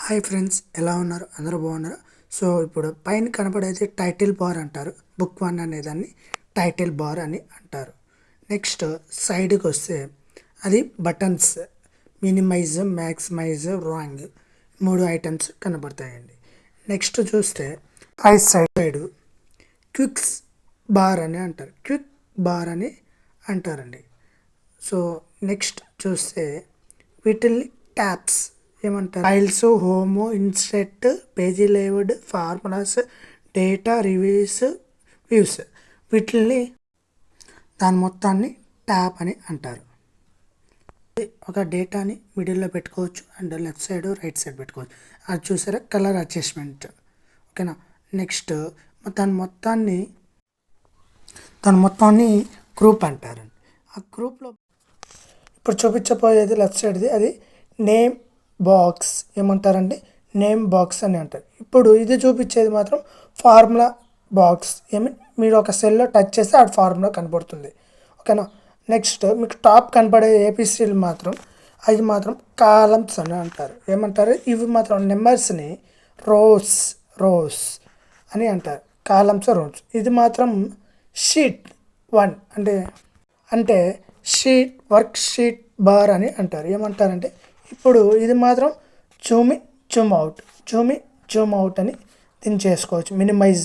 Hi friends, ఎలా ఉన్నారు? అందరూ బాగున్నారు. సో ఇప్పుడు పైన కనపడేది టైటిల్ బార్ అంటారు. బుక్ 1 అనేదాన్ని టైటిల్ బార్ అని అంటారు. నెక్స్ట్ సైడ్కి వస్తే అది బటన్స్ మినిమైజ్, మ్యాక్సిమైజ్, రాంగ్ 3 ఐటమ్స్ కనబడతాయండి. నెక్స్ట్ చూస్తే రైట్ సైడ్ క్విక్స్ బార్ అని అంటారు. క్విక్ బార్ అని అంటారండి. సో నెక్స్ట్ చూస్తే వీటిల్ని ట్యాబ్స్ ఏమంటారు? Files, home, INCET, page layout, formulas, data, reviews, views, వీటిల్ని దాని మొత్తాన్ని ట్యాబ్ అని అంటారు. ఒక డేటాని మిడిల్లో పెట్టుకోవచ్చు and left side right side పెట్టుకోవచ్చు. అది చూసారా, కలర్ అడ్జస్ట్మెంట్. ఓకేనా. నెక్స్ట్ దాని మొత్తాన్ని గ్రూప్ అంటారండి. ఆ గ్రూప్లో ఇప్పుడు చూపించబోయేది లెఫ్ట్ సైడ్ది, అది నేమ్ బాక్స్ ఏమంటారండి? నేమ్ బాక్స్ అని అంటారు. ఇప్పుడు ఇది చూపించేది మాత్రం ఫార్ములా బాక్స్. మీరు ఒక సెల్లో టచ్ చేస్తే ఆ ఫార్ములా కనబడుతుంది. ఓకేనా. నెక్స్ట్ మీకు టాప్ కనపడే ఏపీసీలు మాత్రం అవి మాత్రం కాలమ్స్ అని అంటారు. ఏమంటారు? ఇవి మాత్రం నెంబర్స్ని రోస్ అని అంటారు. Columns, rows. ఇది మాత్రం షీట్ 1 అంటే షీట్, వర్క్ షీట్ బార్ అని అంటారు. ఏమంటారంటే ఇప్పుడు ఇది మాత్రం జూమ్ ఇన్, జూమ్ అవుట్ అని దీన్ని చేసుకోవచ్చు. మినిమైజ్